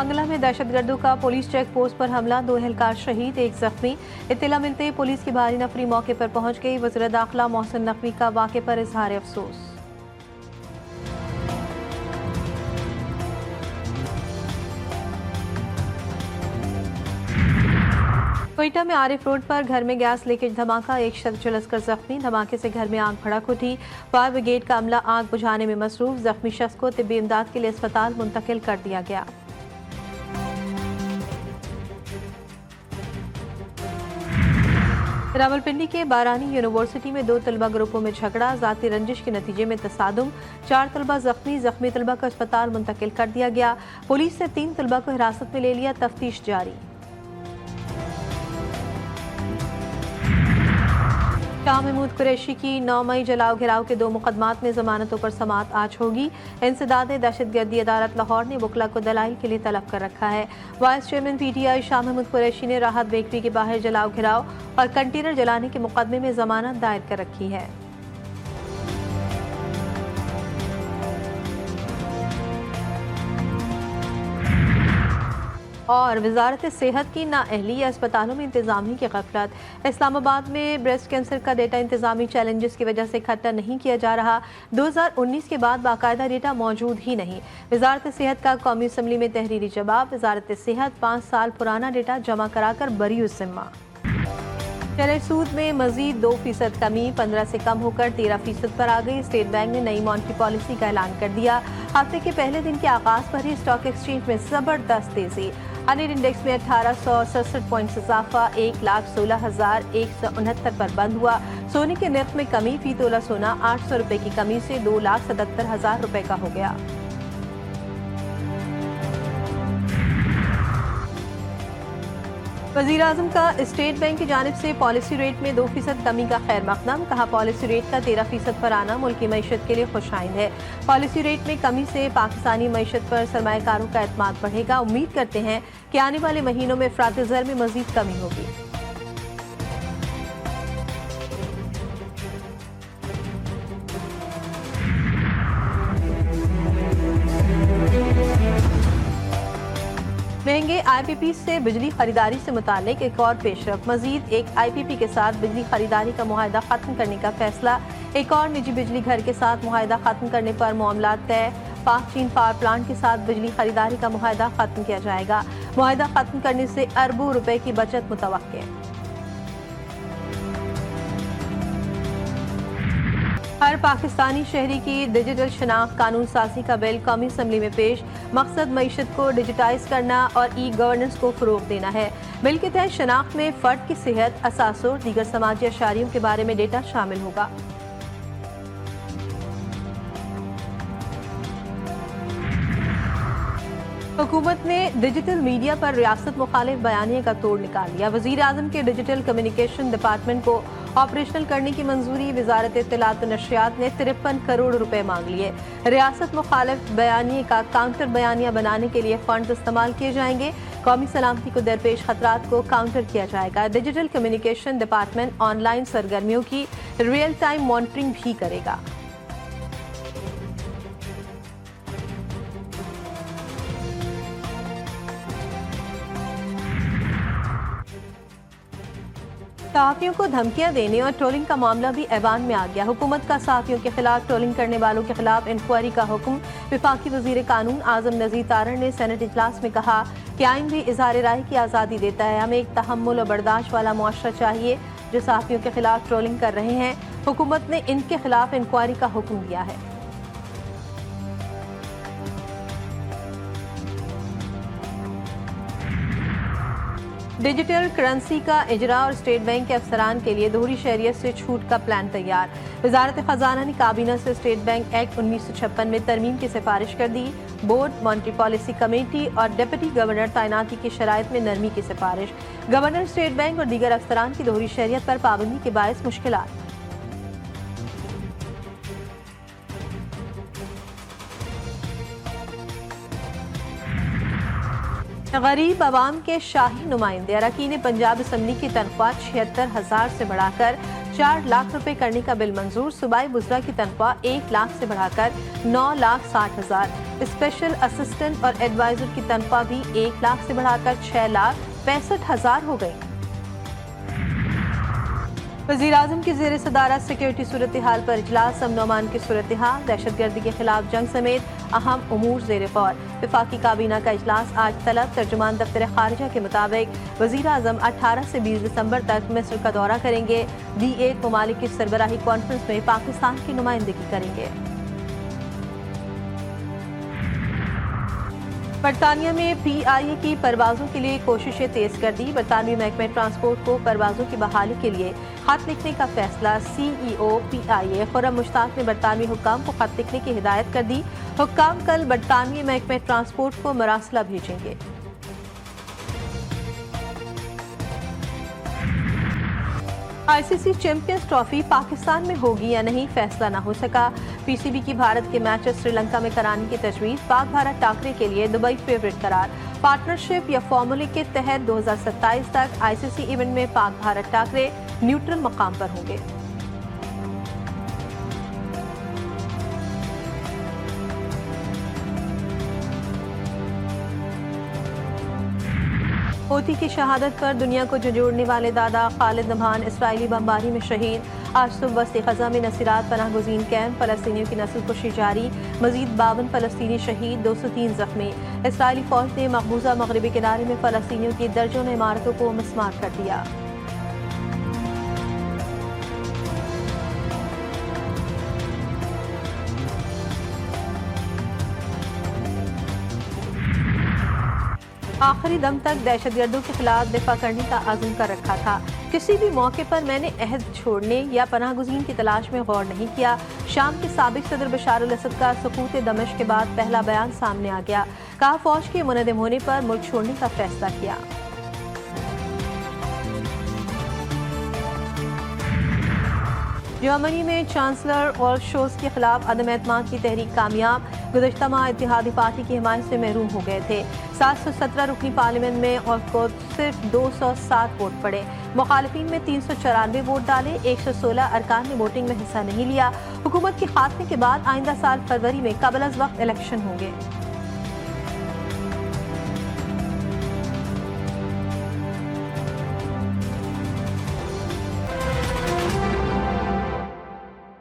कांगला में दहशतगर्दों का police check post पर हमला, 2 एहलकार शहीद, 1 जख्मी। इत्तला मिलते ही पुलिस की भारी नफरी मौके पर पहुंच गई। वज़ीर दाखिला मोहसिन नकवी का वाक़े पर इजहार अफसोस। क्वेटा में आरिफ रोड पर घर में गैस लीकेज धमाका, 1 शख्स झुलसकर जख्मी। धमाके से घर में आग भड़क उठी। फायर ब्रिगेड का अमला आग बुझाने में मसरूफ। जख्मी शख्स को तिब्बी इमदाद के लिए अस्पताल मुंतकिल कर दिया गया। रावलपिंडी के बारानी यूनिवर्सिटी में 2 तलबा ग्रुपों में झगड़ा, जाती रंजिश के नतीजे में तसादुम। 4 तलबा जख्मी तलबा को अस्पताल मुंतकिल कर दिया गया। पुलिस ने 3 तलबा को हिरासत में ले लिया, तफ्तीश जारी। शाह महमूद कुरैशी की 9 मई जलाओ घिराव के 2 मुकदमात में जमानतों पर समाअत आज होगी। इंसदाद दहशतगर्दी अदालत लाहौर ने वकला को दलाइल के लिए तलब कर रखा है। Vice chairman PTI Shah Mahmood Qureshi ने राहत बेकरी के बाहर जलाओ घिराव और कंटेनर जलाने के मुकदमे में जमानत दायर कर रखी है। और वजारत सेहत की नाअहली, अस्पतालों में इंतजामी की गफलत। इस्लामाबाद में ब्रेस्ट कैंसर का डेटा इंतजामी चैलेंजेस की वजह से इकट्ठा नहीं किया जा रहा। 2019 के बाद बाकायदा डेटा मौजूद ही नहीं। वजारत सेहत का कौमी असम्बली में तहरीरी जवाब। वजारत सेहत 5 साल पुराना डेटा जमा कराकर बरी उज़्ज़िम्मा। चले सूद में मजीद 2% कमी, 15 से कम होकर 13% पर आ गई। स्टेट बैंक ने नई मॉनेटरी पॉलिसी का ऐलान कर दिया। हफ्ते के पहले दिन के आगाज पर ही स्टॉक एक्सचेंज में जबरदस्त तेजी। अनिल इंडेक्स में 1867 पॉइंट्स इजाफा, 1,16,169 पर बंद हुआ। सोने के नर्ख में कमी, फी तोला सोना 800 रुपए की कमी से 2,77,000 रुपए का हो गया। वज़ीर आज़म का स्टेट बैंक की जानिब से पॉलिसी रेट में 2% कमी का खैर मकदम। कहा, पॉलिसी रेट का 13% पर आना मुल्क की मईशत के लिए खुशाइंद है। पॉलिसी रेट में कमी से पाकिस्तानी मईशत पर सरमायाकारों का एतमाद बढ़ेगा। उम्मीद करते हैं कि आने वाले महीनों में अफरात ज़र में मजीद कमी होगी। महंगे IPP से बिजली खरीदारी से मुतालिक एक और पेशरफ। मजीद एक IPP के साथ बिजली खरीदारी का मुआहदा खत्म करने का फैसला। एक और निजी बिजली घर के साथ मुआहदा खत्म करने पर मामला तय। पाक चीन पावर प्लांट के साथ बिजली खरीदारी का मुआहदा खत्म किया जाएगा। मुआहदा खत्म करने से अरबों रुपए की बचत मुतवक्के। हर पाकिस्तानी शहरी की डिजिटल शनाख्त कानून साजी का बिल कौमी असम्बली में पेश। मकसद मईशत को डिजिटाइज करना और गवर्नेंस को फरोग देना है। बिल के तहत शनाख्त में फर्द की सेहत, असासों और दीगर समाजी अशारियों के बारे में डेटा शामिल होगा। हुकूमत ने डिजिटल मीडिया पर रियासत मुखालिफ बयानिया का तोड़ निकाल लिया। वज़ीर आज़म के डिजिटल कम्युनिकेशन डिपार्टमेंट को ऑपरेशनल करने की मंजूरी। वजारत इत्तलात व नशरियात ने 53 करोड़ रुपए मांग लिए। रियासत मुखालिफ बयानिए का काउंटर बयानिया बनाने के लिए फंड इस्तेमाल किए जाएंगे। कौमी सलामती को दरपेश खतरात को काउंटर किया जाएगा। डिजिटल कम्युनिकेशन डिपार्टमेंट ऑनलाइन सरगर्मियों की रियल टाइम मॉनिटरिंग भी करेगा। सहाफियों को धमकियां देने और ट्रोलिंग का मामला भी ऐवान में आ गया। हुकूमत का सहाफियों के खिलाफ ट्रोलिंग करने वालों के खिलाफ इंक्वायरी का हुक्म। विफाकी वजीर कानून आजम नज़ीर तारण ने सेनेट इजलास में कहा कि आइन भी इजहार राय की आज़ादी देता है। हमें एक तहम्मुल और बर्दाश्त वाला मुआशरा चाहिए। जो सहाफियों के खिलाफ ट्रोलिंग कर रहे हैं, हुकूमत ने इनके खिलाफ इंक्वायरी का हुक्म दिया है। डिजिटल करेंसी का इजरा और स्टेट बैंक के अफसरान के लिए दोहरी शहरियत से छूट का प्लान तैयार। वजारत खजाना ने काबीना से स्टेट बैंक एक्ट 1956 में तरमीम की सिफारिश कर दी। बोर्ड, मॉनेटरी पॉलिसी कमेटी और डिप्टी गवर्नर तैनाती की शराइत में नरमी की सिफारिश। गवर्नर, स्टेट बैंक और दीगर अफसरान की दोहरी शहरियत पर पाबंदी के बायस मुश्किलात। गरीब आवाम के शाही नुमाइंदे अरकान पंजाब असम्बली की तनख्वाह 76,000 से बढ़ाकर 4 लाख रुपए करने का बिल मंजूर। सूबाई वुज़रा की तनख्वाह 1 लाख से बढ़ाकर 9,60,000। स्पेशल असिस्टेंट और एडवाइजर की तनख्वाह भी 1 लाख से बढ़ाकर 6,65,000 हो गई। वज़ीर-ए-आज़म की ज़ेर सदारत सिक्योरिटी सूरत हाल पर इजलास। अमन अमान की सूरत हाल, दहशतगर्दी के खिलाफ जंग समेत अहम उमूर ज़ेर गौर। वफाकी काबीना का इजलास आज तलब। तर्जुमान दफ्तर खारिजा के मुताबिक वज़ीर-ए-आज़म 18 से 20 दिसंबर तक मिस्र का दौरा करेंगे। D8 ममालिक की सरबराही कॉन्फ्रेंस में पाकिस्तान की नुमाइंदगी करेंगे। बरतानिया में PIA की परवाजों के लिए कोशिशें तेज कर दी। बरतानवी महकमे ट्रांसपोर्ट को परवाजों की बहाली के लिए खत लिखने का फैसला। CEO PIA खुर्रम मुश्ताक ने बरतानवी हुक्काम को खत लिखने की हिदायत कर दी। हुक्काम कल बरतानवी महकमे ट्रांसपोर्ट को मरासला भेजेंगे। ICC चैंपियंस ट्रॉफी पाकिस्तान में होगी या नहीं, फैसला न हो सका। PCB की भारत के मैचेस श्रीलंका में कराने की तजवीज़। पाक भारत टाकरे के लिए दुबई फेवरेट करार। पार्टनरशिप या फॉर्मूले के तहत 2027 तक ICC इवेंट में पाक भारत टाकरे न्यूट्रल मकाम पर होंगे। होती की शहादत पर दुनिया को झंझोड़ने वाले दादा खालिद नबहान इसराइली बमबारी में शहीद। आज सुबह वस्ती ग़ज़ा में नसीरात पनाह गुज़ीन कैंप। फ़लस्तीनियों की नस्ल कुशी जारी। मज़ीद 52 फ़लस्तीनी शहीद, 203 ज़ख्मी। इसराइली फ़ौज ने मकबूजा मगरबी किनारे में फ़लस्तीनियों की दर्जनों इमारतों को मिस्मार कर दिया। आखिरी दम तक दहशतगर्दों के खिलाफ दिफा करने का अज़्म कर रखा था। किसी भी मौके पर मैंने अहद छोड़ने या पनाह गुज़ीन की तलाश में गौर नहीं किया। शाम के साबिक़ सदर बशार अल असद का सुकूत दमिश्क के बाद पहला बयान सामने आ गया। कहा, फौज के मुनहदम होने पर मुल्क छोड़ने का फैसला किया। जर्मनी में चांसलर और शोल्स के खिलाफ अदम एतमाद की तहरीक कामयाब। गुज़श्ता माह इत्तेहादी पार्टी की हिमायत से महरूम हो गए थे। 717 रुकनी पार्लियामेंट में और को सिर्फ 207 वोट पड़े। मुखालिफिन में 394 वोट डाले। 116 अरकान ने वोटिंग में हिस्सा नहीं लिया। हुकूमत के खात्मे के बाद आइंदा साल फरवरी में कबल अज़ वक्त इलेक्शन होंगे।